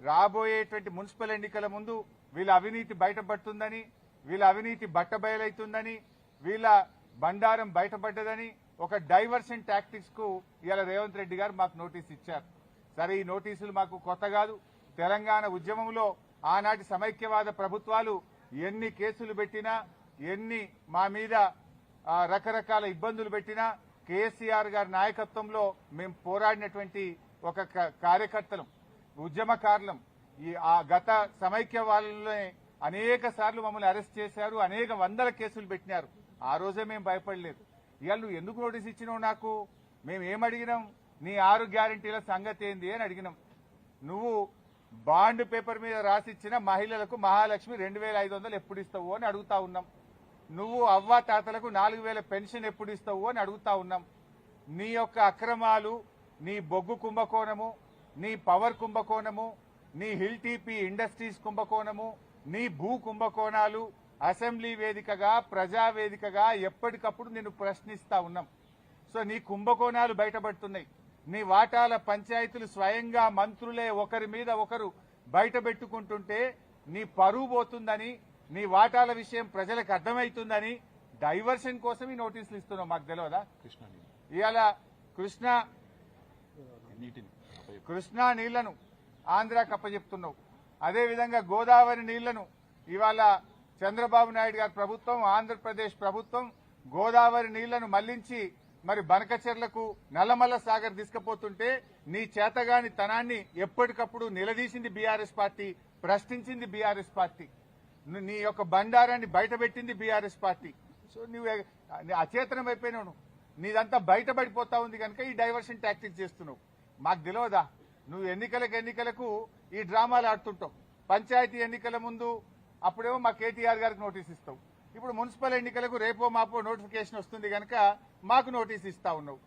రాబోయేటువంటి మున్సిపల్ ఎన్నికల ముందు వీళ్ళ అవినీతి బయటపడుతుందని, వీళ్ళ అవినీతి బట్టబయలైతుందని, వీళ్ళ బండారం బయటపడ్డదని ఒక డైవర్షన్ టాక్టిక్స్ కు ఇవాళ రేవంత్ రెడ్డి గారు మాకు నోటీస్ ఇచ్చారు. సరే, ఈ నోటీసులు మాకు కొత్త కాదు. తెలంగాణ ఉద్యమంలో ఆనాటి సమైక్యవాద ప్రభుత్వాలు ఎన్ని కేసులు పెట్టినా, ఎన్ని మా మీద రకరకాల ఇబ్బందులు పెట్టినా కేసీఆర్ గారి నాయకత్వంలో మేము పోరాడినటువంటి ఒక కార్యకర్తలం, ఉద్యమకారులం. ఆ గత సమైక్యవాదంలోనే అనేక సార్లు మమ్మల్ని అరెస్ట్ చేశారు, అనేక వందల కేసులు పెట్టినారు. ఆ రోజే మేము భయపడలేదు. ఇవాళ నువ్వు ఎందుకు నోటీస్ ఇచ్చినావు నాకు? మేము ఏమడిగినాం? నీ 6 గ్యారంటీల సంగతి ఏంది అని అడిగినాం. నువ్వు బాండ్ పేపర్ మీద రాసిచ్చిన మహిళలకు మహాలక్ష్మి 2500 ఎప్పుడు ఇస్తావు అని అడుగుతా ఉన్నాం. నువ్వు అవ్వా తాతలకు 4000 పెన్షన్ ఎప్పుడు ఇస్తావు అని అడుగుతా ఉన్నాం. నీ యొక్క అక్రమాలు, నీ బొగ్గు కుంభకోణము, నీ పవర్ కుంభకోణము, నీ హిల్ టీపీ ఇండస్ట్రీస్ కుంభకోణము, నీ భూ కుంభకోణాలు అసెంబ్లీ వేదికగా, ప్రజావేదికగా ఎప్పటికప్పుడు నిన్ను ప్రశ్నిస్తా ఉన్నాం. సో నీ కుంభకోణాలు బయటపడుతున్నాయి. నీ వాటాల పంచాయతీలు స్వయంగా మంత్రులే ఒకరి మీద ఒకరు బయట పెట్టుకుంటుంటే నీ పరువు పోతుందని, నీ వాటాల విషయం ప్రజలకు అర్థమవుతుందని డైవర్షన్ కోసం ఈ నోటీసులు ఇస్తున్నావు. మాకు తెలియదా? ఇవాళ కృష్ణా నీళ్లను ఆంధ్రాకి అప్పచెప్తున్నావు. అదేవిధంగా గోదావరి నీళ్లను ఇవాళ చంద్రబాబు నాయుడు గారి ప్రభుత్వం, ఆంధ్రప్రదేశ్ ప్రభుత్వం గోదావరి నీళ్లను మళ్లించి మరి బనకచెర్లకు, నల్లమల్ల సాగర్ తీసుకుపోతుంటే నీ చేతగాని తనాన్ని ఎప్పటికప్పుడు నిలదీసింది బీఆర్ఎస్ పార్టీ, ప్రశ్నించింది బీఆర్ఎస్ పార్టీ. నీ యొక్క బండారాన్ని బయటపెట్టింది బీఆర్ఎస్ పార్టీ. సో నువ్వు అచేతనం అయిపోయినావు. నీదంతా బయటపడిపోతా ఉంది కనుక ఈ డైవర్షన్ టాక్టిక్స్ చేస్తున్నావు. మాకు తెలియదా? నువ్వు ఎన్నికలకు ఈ డ్రామాలు ఆడుతుంటావు. పంచాయతీ ఎన్నికల ముందు అప్పుడేమో మా కేటీఆర్ గారికి నోటీస్ ఇస్తావు. ఇప్పుడు మున్సిపల్ ఎన్నికలకు రేపో మాపో నోటిఫికేషన్ వస్తుంది కనుక మాకు నోటీస్ ఇస్తా ఉన్నావు.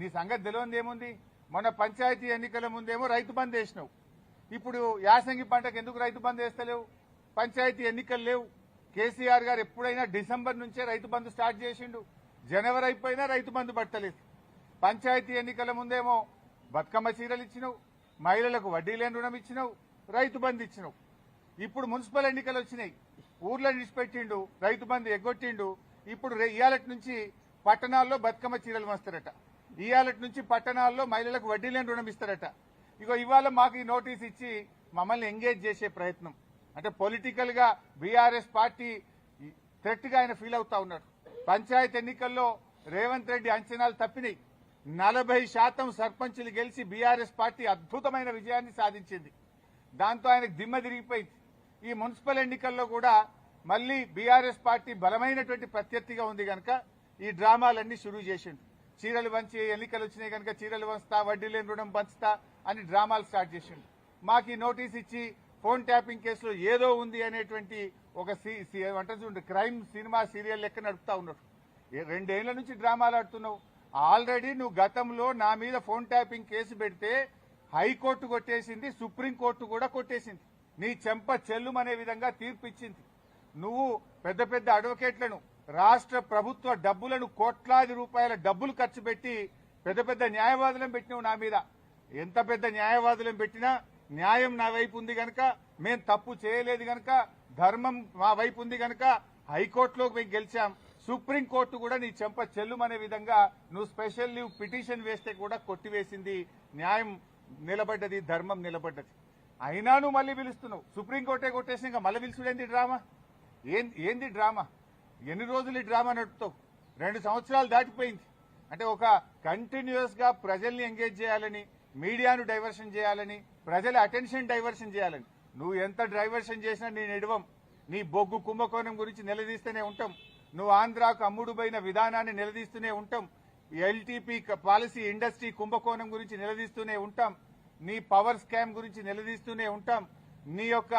నీ సంగతి తెలియదు ఏముంది? మొన్న పంచాయతీ ఎన్నికల ముందేమో రైతు బంద్ వేసినావు. ఇప్పుడు యాసంగి పంటకు ఎందుకు రైతు బంద్ వేస్తలేవు? పంచాయతీ ఎన్నికలు లేవు. కేసీఆర్ గారు ఎప్పుడైనా డిసెంబర్ నుంచే రైతు బంద్ స్టార్ట్ చేసిండు. జనవరి అయిపోయినా రైతు బంద్ పట్టలేదు. పంచాయతీ ఎన్నికల ముందేమో బతుకమ్మ చీరలు ఇచ్చినావు, మహిళలకు వడ్డీ లేని రుణం ఇచ్చినావు, రైతు బంద్ ఇచ్చినావు. ఇప్పుడు మున్సిపల్ ఎన్నికలు వచ్చినాయి, ఊర్లో నిడిచిపెట్టిండు, రైతు బంద్ ఎగ్గొట్టిండు. ఇప్పుడు ఇయాలటి నుంచి పట్టణాల్లో బతుకమ్మ చీరలు వస్తారట, ఇయాలటి నుంచి పట్టణాల్లో మహిళలకు వడ్డీ లేని రుణం ఇస్తారట. ఇగో ఇవాళ మాకు ఈ నోటీస్ ఇచ్చి మమ్మల్ని ఎంగేజ్ చేసే ప్రయత్నం. అంటే పొలిటికల్ గా బీఆర్ఎస్ పార్టీ థ్రెట్ గా ఆయన ఫీల్ అవుతా ఉన్నాడు. పంచాయతీ ఎన్నికల్లో రేవంత్ రెడ్డి అంచనాలు తప్పినాయి. 40% సర్పంచులు గెలిచి బీఆర్ఎస్ పార్టీ అద్భుతమైన విజయాన్ని సాధించింది. దాంతో ఆయనకు దిమ్మ తిరిగిపోయింది. ఈ మున్సిపల్ ఎన్నికల్లో కూడా మళ్లీ బీఆర్ఎస్ పార్టీ బలమైనటువంటి ప్రత్యర్థిగా ఉంది కనుక ఈ డ్రామాలన్నీ షురూ చేసిండు. చీరలు వంచి ఎన్నికలు వచ్చినాయి కనుక చీరలు వంచుతా, వడ్డీ లేని రుణం పంచుతా అని డ్రామాలు స్టార్ట్ చేసిండు. మాకు ఈ నోటీస్ ఇచ్చి ఫోన్ ట్యాపింగ్ కేసులో ఏదో ఉంది అనేటువంటి ఒక క్రైమ్ సినిమా సీరియల్ లెక్క నడుపుతా ఉన్నాడు. 2 ఏళ్ల నుంచి డ్రామాలు ఆడుతున్నావు. ఆల్రెడీ నువ్వు గతంలో నా మీద ఫోన్ ట్యాపింగ్ కేసు పెడితే హైకోర్టు కొట్టేసింది, సుప్రీంకోర్టు కూడా కొట్టేసింది. నీ చెంప చెల్లుమనే విధంగా తీర్పు ఇచ్చింది. నువ్వు పెద్ద పెద్ద అడ్వకేట్లను, రాష్ట్ర ప్రభుత్వ డబ్బులను, కోట్లాది రూపాయల డబ్బులు ఖర్చు పెట్టి పెద్ద పెద్ద న్యాయవాదులను పెట్టినావు నా మీద. ఎంత పెద్ద న్యాయవాదులను పెట్టినా న్యాయం నా వైపు ఉంది గనక, మేం తప్పు చేయలేదు గనక, ధర్మం మా వైపు ఉంది గనక హైకోర్టులో మేము గెలిచాం. సుప్రీంకోర్టు కూడా నీ చెంప చెల్లుమనే విధంగా నువ్వు స్పెషల్ లీవ్ పిటిషన్ వేస్తే కూడా కొట్టివేసింది. న్యాయం నిలబడ్డది, ధర్మం నిలబడ్డది. అయినా నువ్వు మళ్లీ పిలుస్తున్నావు. సుప్రీంకోర్టే కొట్టేసి ఇంకా మళ్ళీ పిలుచుడేంది డ్రామా? ఏంది డ్రామా? ఎన్ని రోజులు ఈ డ్రామా నడుపుతావు? 2 సంవత్సరాలు దాటిపోయింది. అంటే ఒక కంటిన్యూస్ గా ప్రజల్ని ఎంగేజ్ చేయాలని, మీడియాను డైవర్షన్ చేయాలని, ప్రజల అటెన్షన్ డైవర్షన్ చేయాలని నువ్వు ఎంత డైవర్షన్ చేసినా నేను ఎడవం. నీ బొగ్గు కుంభకోణం గురించి నిలదీస్తూనే ఉంటాం. నువ్వు ఆంధ్రాకు అమ్ముడుపోయిన విధానాన్ని నిలదీస్తూనే ఉంటాం. ఎల్టీపీ పాలసీ ఇండస్ట్రీ కుంభకోణం గురించి నిలదీస్తూనే ఉంటాం. నీ పవర్ స్కామ్ గురించి నిలదీస్తూనే ఉంటాం. నీ యొక్క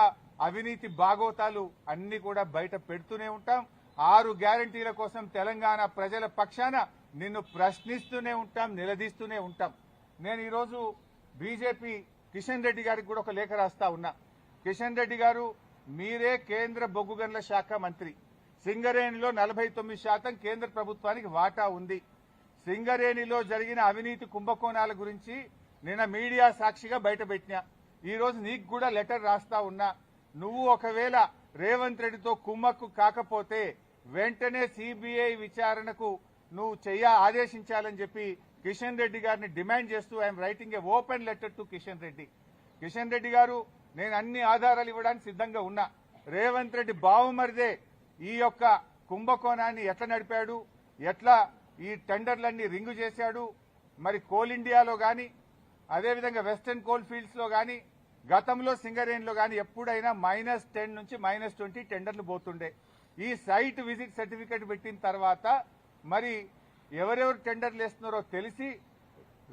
అవినీతి బాగోతాలు అన్ని కూడా బయట పెడుతూనే ఉంటాం. 6 గ్యారంటీల కోసం తెలంగాణ ప్రజల పక్షాన నిన్ను ప్రశ్నిస్తూనే ఉంటాం, నిలదీస్తూనే ఉంటాం. నేను ఈరోజు బీజేపీ కిషన్ రెడ్డి గారికి కూడా ఒక లేఖ రాస్తా ఉన్నా. కిషన్ రెడ్డి గారు, మీరే కేంద్ర బొగ్గు గనుల శాఖ మంత్రి. సింగరేణిలో 49% కేంద్ర ప్రభుత్వానికి వాటా ఉంది. సింగరేణిలో జరిగిన అవినీతి కుంభకోణాల గురించి నిన్న మీడియా సాక్షిగా బయటపెట్టినా. ఈ రోజు నీకు కూడా లెటర్ రాస్తా ఉన్నా, నువ్వు ఒకవేళ రేవంత్ రెడ్డితో కుమ్మక్కు కాకపోతే వెంటనే సిబిఐ విచారణకు నువ్వు ఆదేశించాలని చెప్పి కిషన్ రెడ్డి గారిని డిమాండ్ చేస్తూ I'm writing A open letter to Kishan Reddy. Kishan Reddy గారు, నేను అన్ని ఆధారాలు ఇవ్వడానికి సిద్ధంగా ఉన్నా. రేవంత్ రెడ్డి బావుమరిదే ఈ యొక్క కుంభకోణాన్ని ఎట్లా నడిపాడు, ఎట్లా ఈ టెండర్లన్నీ రింగు చేశాడు, మరి కోల్ ఇండియాలో గాని అదేవిధంగా వెస్టర్న్ కోల్ ఫీల్డ్స్ లో గాని గతంలో సింగరేణిలో గాని ఎప్పుడైనా -10 నుంచి -20 టెండర్లు పోతుండే. ఈ సైట్ విజిట్ సర్టిఫికేట్ పెట్టిన తర్వాత మరి ఎవరెవరు టెండర్లు వేస్తున్నారో తెలిసి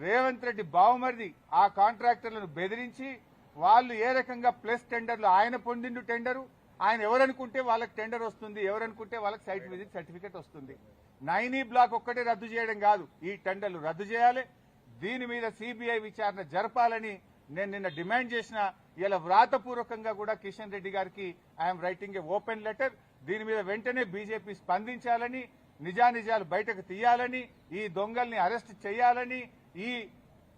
రేవంత్ రెడ్డి బావుమరిది ఆ కాంట్రాక్టర్లను బెదిరించి వాళ్ళు ఏ రకంగా ప్లస్ టెండర్లు ఆయన పొందిండు టెండరు, ఆయన ఎవరనుకుంటే వాళ్ళకి టెండర్ వస్తుంది, ఎవరనుకుంటే వాళ్ళకి సైట్ విజిట్ సర్టిఫికేట్ వస్తుంది. 9E బ్లాక్ ఒక్కటే రద్దు చేయడం కాదు, ఈ టెండర్లు రద్దు చేయాలి. దీని మీద సిబిఐ విచారణ జరపాలని నేను నిన్న డిమాండ్ చేసిన. ఇలా వ్రాతపూర్వకంగా కూడా కిషన్ రెడ్డి గారికి I'm writing A open letter. దీని మీద వెంటనే బీజేపీ స్పందించాలని, నిజానిజాలు బయటకు తీయాలని, ఈ దొంగల్ని అరెస్ట్ చేయాలని, ఈ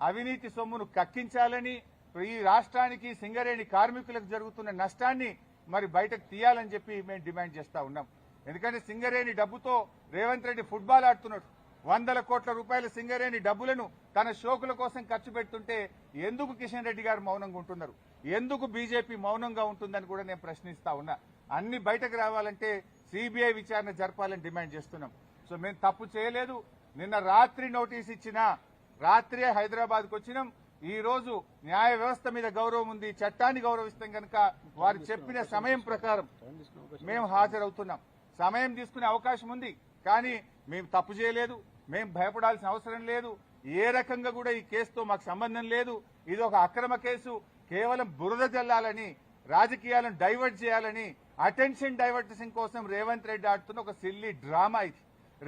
అవినీతి సొమ్మును కక్కించాలని, ఈ రాష్ట్రానికి సింగరేణి కార్మికులకు జరుగుతున్న నష్టాన్ని మరి బయటకు తీయాలని చెప్పి మేము డిమాండ్ చేస్తా ఉన్నాం. ఎందుకంటే సింగరేణి డబ్బుతో రేవంత్ రెడ్డి ఫుట్బాల్ ఆడుతున్నాడు. 100 కోట్ల రూపాయల సింగరేణి డబ్బులను తన షోకుల కోసం ఖర్చు పెడుతుంటే ఎందుకు కిషన్ రెడ్డి గారు మౌనంగా ఉంటున్నారు, ఎందుకు బీజేపీ మౌనంగా ఉంటుందని కూడా నేను ప్రశ్నిస్తా ఉన్నా. అన్ని బయటకు రావాలంటే సిబిఐ విచారణ జరపాలని డిమాండ్ చేస్తున్నాం. సో మేము తప్పు చేయలేదు. నిన్న రాత్రి నోటీస్ ఇచ్చినా రాత్రే హైదరాబాద్కు వచ్చినాం. ఈ రోజు న్యాయ వ్యవస్థ మీద గౌరవం ఉంది, చట్టాన్ని గౌరవిస్తాం కనుక వారు చెప్పిన సమయం ప్రకారం మేము హాజరవుతున్నాం. సమయం తీసుకునే అవకాశం ఉంది, కానీ మేము తప్పు చేయలేదు, మేము భయపడాల్సిన అవసరం లేదు. ఏ రకంగా కూడా ఈ కేసుతో మాకు సంబంధం లేదు. ఇది ఒక అక్రమ కేసు. కేవలం బురద జల్లాలని, రాజకీయాలను డైవర్ట్ చేయాలని, అటెన్షన్ డైవర్టేషన్ కోసం రేవంత్ రెడ్డి ఆడుతున్న ఒక సిల్లీ డ్రామా ఇది.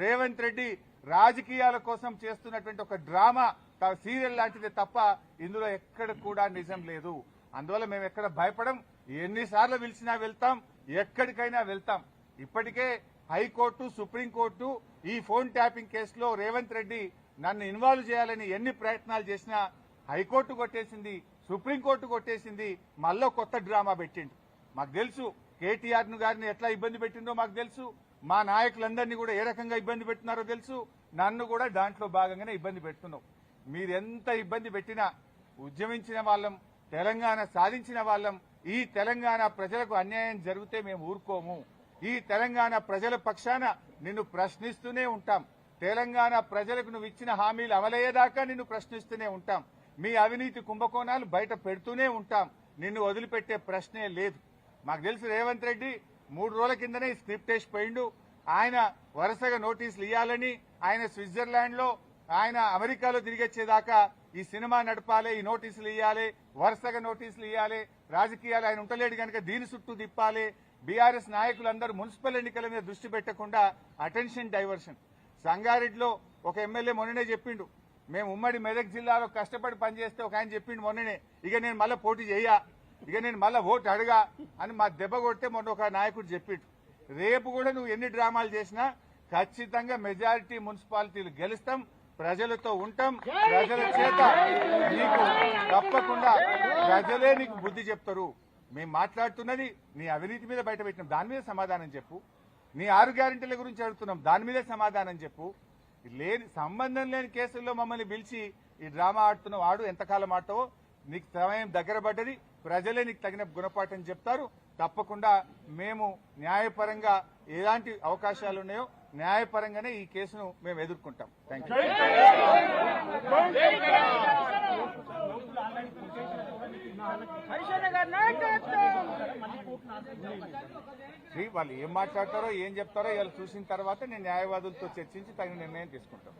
రేవంత్ రెడ్డి రాజకీయాల కోసం చేస్తున్నటువంటి ఒక డ్రామా సీరియల్ లాంటిదే తప్ప ఇందులో ఎక్కడ కూడా నిజం లేదు. అందువల్ల మేము ఎక్కడ భయపడం. ఎన్నిసార్లు పిలిచినా వెళ్తాం, ఎక్కడికైనా వెళ్తాం. ఇప్పటికే హైకోర్టు, సుప్రీంకోర్టు ఈ ఫోన్ ట్యాపింగ్ కేసులో రేవంత్ రెడ్డి నన్ను ఇన్వాల్వ్ చేయాలని ఎన్ని ప్రయత్నాలు చేసినా హైకోర్టు కొట్టేసింది, సుప్రీంకోర్టు కొట్టేసింది. మళ్ళీ కొత్త డ్రామా పెట్టిండు. మాకు తెలుసు కేటీఆర్ గారిని ఎట్లా ఇబ్బంది పెట్టిందో మాకు తెలుసు. మా నాయకులందరినీ కూడా ఏ రకంగా ఇబ్బంది పెట్టినారో తెలుసు. నన్ను కూడా దాంట్లో భాగంగానే ఇబ్బంది పెడుతున్నావు. మీరెంత ఇబ్బంది పెట్టినా ఉద్యమించిన వాళ్ళం, తెలంగాణ సాధించిన వాళ్ళం. ఈ తెలంగాణ ప్రజలకు అన్యాయం జరిగితే మేము ఊరుకోము. ఈ తెలంగాణ ప్రజల పక్షాన నిన్ను ప్రశ్నిస్తూనే ఉంటాం. తెలంగాణ ప్రజలకు నువ్వు ఇచ్చిన హామీలు అమలయ్యేదాకా నిన్ను ప్రశ్నిస్తూనే ఉంటాం. మీ అవినీతి కుంభకోణాలు బయట పెడుతూనే ఉంటాం. నిన్ను వదిలిపెట్టే ప్రశ్నే లేదు. మాకు తెలుసు రేవంత్ రెడ్డి 3 రోజుల కిందనే ఈ స్క్రిప్ట్ వేసి పోయిండు. ఆయన వరుసగా నోటీసులు ఇవ్వాలని, ఆయన స్విట్జర్లాండ్ లో, ఆయన అమెరికాలో తిరిగొచ్చేదాకా ఈ సినిమా నడపాలి, ఈ నోటీసులు ఇవ్వాలి, వరుసగా నోటీసులు ఇవ్వాలి. రాజకీయాలు ఆయన ఉంటలేడు కనుక దీని చుట్టూ తిప్పాలి. బీఆర్ఎస్ నాయకులందరూ మున్సిపల్ ఎన్నికల మీద దృష్టి పెట్టకుండా అటెన్షన్ డైవర్షన్. సంగారెడ్డిలో ఒక ఎమ్మెల్యే మొన్ననే చెప్పిండు, మేము ఉమ్మడి మెదక్ జిల్లాలో కష్టపడి పనిచేస్తే ఒక ఆయన చెప్పిండు మొన్ననే, ఇక నేను మళ్ళీ పోటీ చెయ్యా, ఇక నేను మళ్ళీ ఓటు అడగా అని మా దెబ్బ కొడితే మొన్న ఒక నాయకుడు చెప్పిండు. రేపు కూడా నువ్వు ఎన్ని డ్రామాలు చేసినా ఖచ్చితంగా మెజారిటీ మున్సిపాలిటీలు గెలుస్తాం, ప్రజలతో ఉంటాం. ప్రజల చేత నీకు తప్పకుండా ప్రజలే నీకు బుద్ధి చెప్తారు. మేము మాట్లాడుతున్నది నీ అవినీతి మీద బయట పెట్టినాం, దాని మీద సమాధానం చెప్పు. నీ 6 గ్యారెంటీల గురించి అడుగుతున్నాం, దాని మీదే సమాధానం చెప్పు. సంబంధం లేని కేసుల్లో మమ్మల్ని పిలిచి ఈ డ్రామా ఆడుతున్నావు, ఆడు ఎంతకాలం ఆడతావో. నీకు సమయం దగ్గర పడ్డది, ప్రజలే నీకు తగిన గుణపాఠం చెప్తారు. తప్పకుండా మేము న్యాయపరంగా ఎలాంటి అవకాశాలు ఉన్నాయో న్యాయపరంగానే ఈ కేసును మేము ఎదుర్కొంటాం. Thank you. వాళ్ళు ఏం మాట్లాడతారో ఏం చెప్తారో ఇలా చూసిన తర్వాత నేను న్యాయవాదులతో చర్చించి తగిన నిర్ణయం తీసుకుంటాం.